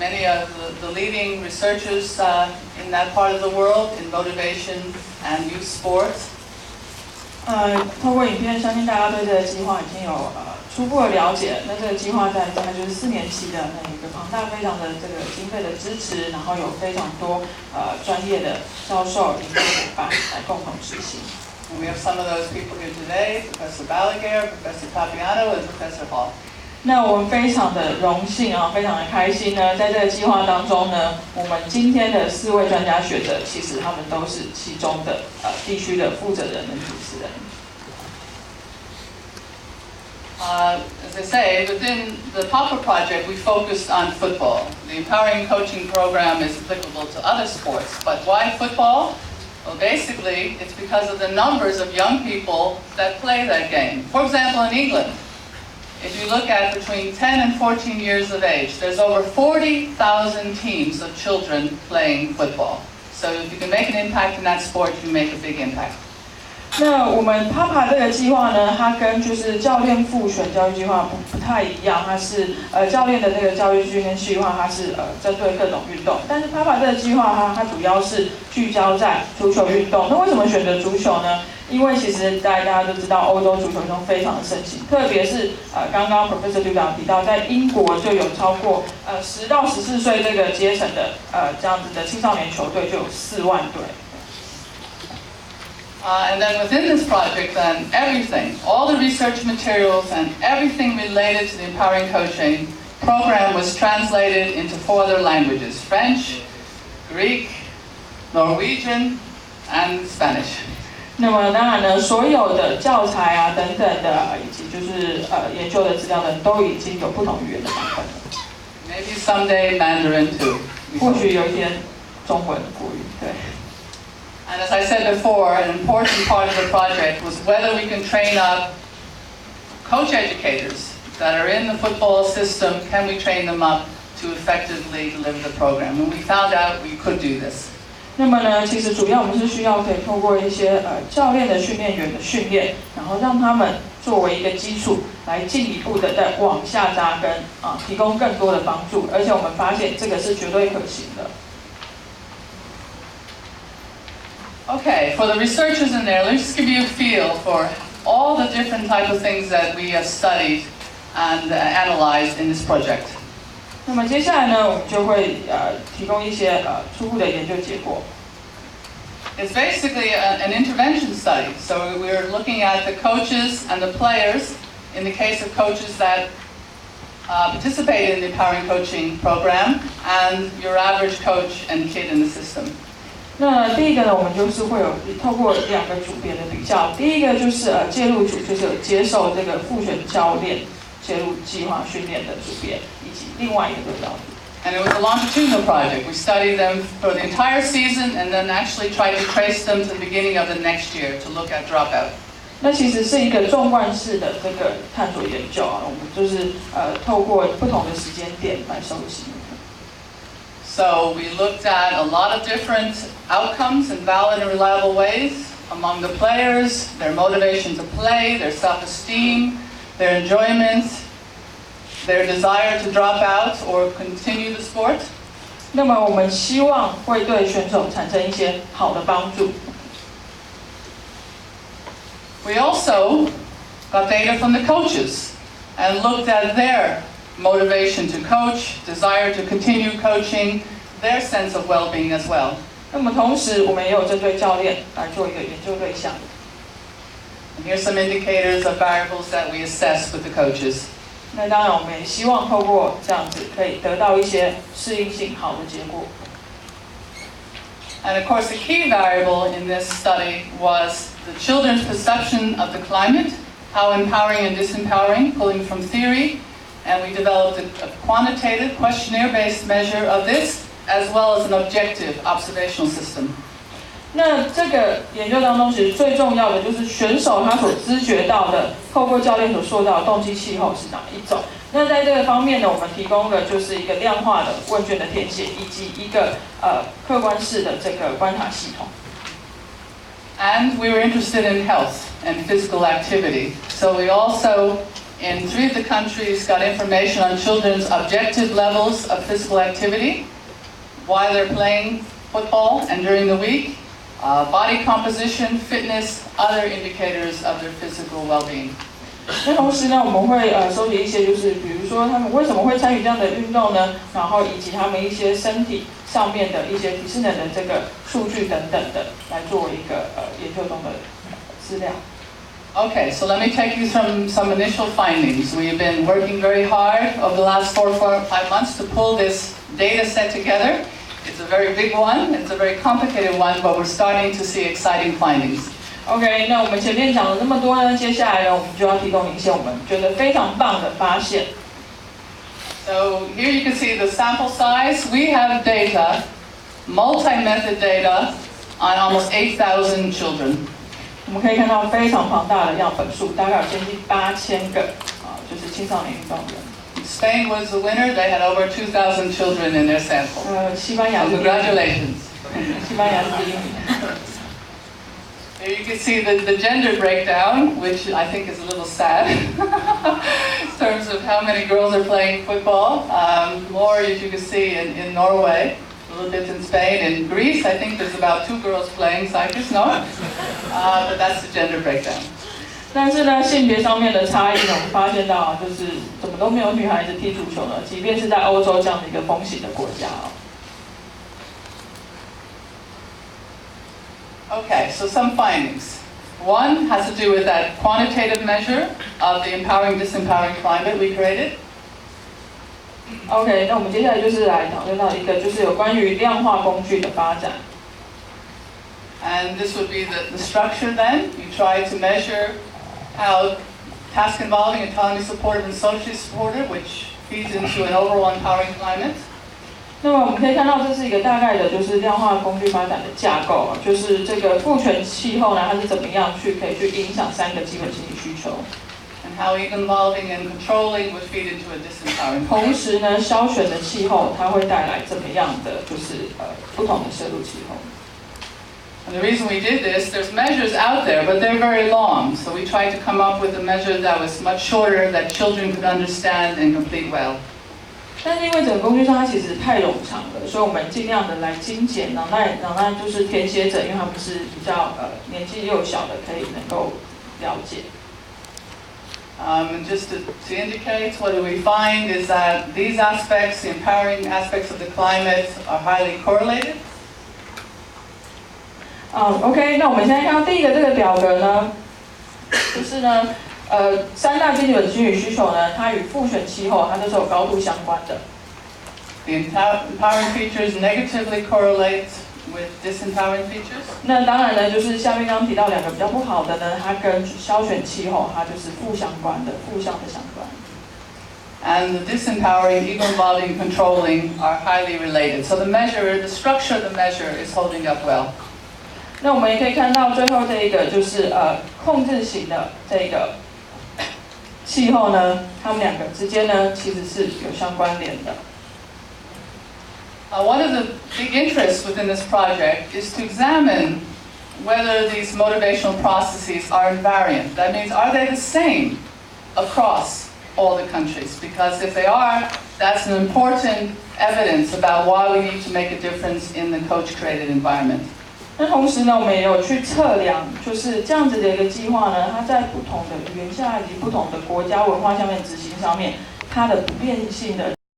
many of the leading researchers in that part of the world in motivation and youth sports. 透过影片，相信大家对这个计划已经有初步的了解。那这个计划在大概就是4年期的，那有一个庞大非常的这个经费的支持，然后有非常多专业的教授、研究伙伴来共同执行。And we have some of those people here today: Professor Balaguer, Professor Papiano, and Professor Hall. 那我们非常的荣幸啊，非常的开心呢，在这个计划当中呢，我们今天的4位专家学者，其实他们都是其中的地区的负责人跟主持人。As I say, within the PAPA project, we focused on football. The Empowering Coaching Program is applicable to other sports, but why football? Well, basically, it's because of the numbers of young people that play that game. For example, in England, if you look at between 10 and 14 years of age, there's over 40,000 teams of children playing football. So if you can make an impact in that sport, you make a big impact. 那我们 PAPA 这个计划呢，它跟就是教练复选教育计划不太一样，它是教练的那个教育训练计划，它是针对各种运动。但是 PAPA 这个计划它主要是聚焦在足球运动。那为什么选择足球呢？因为其实大家都知道，欧洲足球运动非常的盛行，特别是刚刚 Professor Duda 提到，在英国就有超过10到14岁这个阶层的这样子的青少年球队就有4万队。And then within this project, then everything, all the research materials and everything related to the Empowering Coaching program was translated into 4 other languages: French, Greek, Norwegian, and Spanish. 那么当然呢，所有的教材啊等等的，以及就是研究的资料呢，都已经有不同语言的版本了。Maybe someday Mandarin too. 或许有一天中文、国语，对。And as I said before, an important part of the project was whether we can train up coach educators that are in the football system, can we train them up to effectively deliver the program? And we found out we could do this. 那么呢，其实主要我们是需要可以透过一些教练的训练员的训练，然后让他们作为一个基础，来进一步的再往下扎根提供更多的帮助。而且我们发现这个是绝对可行的。Okay, for the researchers in there, let's just give you a feel for all the different type of things that we have studied and analyzed in this project. 那么接下来呢，我们就会提供一些初步的研究结果。It's basically an intervention study. So we're looking at the coaches and the players. In the case of coaches that participate in the Empowering Coaching program, and your average coach and kid in the system. 那第一个呢，我们就是会有透过2个组别的比较。第一个就是介入组，就是有接受这个复选教练介入计划训练的组别，以及另外一个对照组。And it was a longitudinal project. We studied them for the entire season, and then actually tried to trace them to the beginning of the next year to look at dropout. 那其实是一个纵贯式的这个探索研究啊，我们就是透过不同的时间点来收集。So we looked at a lot of different outcomes in valid and reliable ways among the players, their motivation to play, their self-esteem, their enjoyment, their desire to drop out or continue the sport. 那么我们希望会对选手产生一些好的帮助。We also got data from the coaches and looked at their motivation to coach, desire to continue coaching, their sense of well-being as well. 那么同时，我们也有针对教练来做一个研究对象。And here's some indicators of variables that we assessed with the coaches. 那当然，我们也希望透过这样子，可以得到一些适应性好的结果。And of course, the key variable in this study was the children's perception of the climate, how empowering and disempowering, pulling from theory. And we developed a quantitative, questionnaire-based measure of this, as well as an objective observational system. 那这个研究当中，其实最重要的就是选手他所知觉到的，透过教练所塑造的动机气候是哪一种。那在这个方面呢，我们提供的就是一个量化的问卷的填写，以及一个客观式的这个观察系统。And we were interested in health and physical activity, so we also in 3 of the countries got information on children's objective levels of physical activity while they're playing football and during the week, body composition, fitness, other indicators of their physical well-being. 那同时呢，我们会收集一些，就是比如说他们为什么会参与这样的运动呢？然后以及他们一些身体上面的一些体适能的这个数据等等的，来作为一个研究中的资料。Okay, so let me take you through some initial findings. We've been working very hard over the last 4 or 5 months to pull this data set together. It's a very big one, it's a very complicated one, but we're starting to see exciting findings. OK， 那我们前面讲了那么多呢，接下来呢，我们就要提供一些我们觉得非常棒的发现。So here you can see the sample size. We have data, multi-method data, on almost 8,000 children. 我们可以看到非常庞大的样本数，大概有接近8000个就是青少年运动员。Spain was the winner. They had over 2,000 children in their sample. 西班牙 So congratulations. 西班牙是第一名。Here you can see the gender breakdown, which I think is a little sad in terms of how many girls are playing football. More, as you can see, in Norway, a little bit in Spain. In Greece, I think there's about 2 girls playing. Cyprus, no? But that's the gender breakdown. 但是呢，性别上面的差异呢，我们发现到就是怎么都没有女孩子踢足球呢？即便是在欧洲这样的一个风行的国家Okay, so some findings. One has to do with that quantitative measure of the empowering, disempowering climate we created. OK， 那我们接下来就是来讨论到一个，就是有关于量化工具的发展。And this would be the structure then. You try to measure how task involving, autonomy supportive, and socially supportive, which feeds into an overall empowering climate. 那么我们可以看到，这是一个大概的，就是量化工具发展的架构就是这个父权气候呢，它是怎么样可以去影响3个基本心理需求。And how involving and controlling would feed into a disempowering. 同时呢，消选的气候它会带来怎么样的，就是不同的摄入气候。And the reason we did this, there's measures out there, but they're very long. So we tried to come up with a measure that was much shorter, that children could understand and complete well. 但是因为整个工具上它其实太冗长了，所以我们尽量的来精简，让就是填写者，因为他们是比较年纪幼小的，可以能够了解。And just to indicate, what we find is that these aspects, the empowering aspects of the climate, are highly correlated. OK， 那我们现在看到第一个这个表格呢，就是呢，3大基本心理需求呢，它与父权气候它都是有高度相关的。The empowering features negatively correlate with disempowering features. 那当然呢，就是下面刚刚提到2个比较不好的呢，它跟消选气候它就是负相关的，负向的相关。And the disempowering, involving, controlling are highly related. So the measure, the structure of the measure is holding up well. 那我们也可以看到最后这一个就是控制型的这个气候呢，它们2个之间呢其实是有相关联的。One of the big interests within this project is to examine whether these motivational processes are invariant. That means, are they the same across all the countries? Because if they are, that's an important evidence about why we need to make a difference in the coach-created environment. 那同时呢，我们也有去测量，就是这样子的一个计划呢，它在不同的语言下以及不同的国家文化下面执行上面，它的不变性的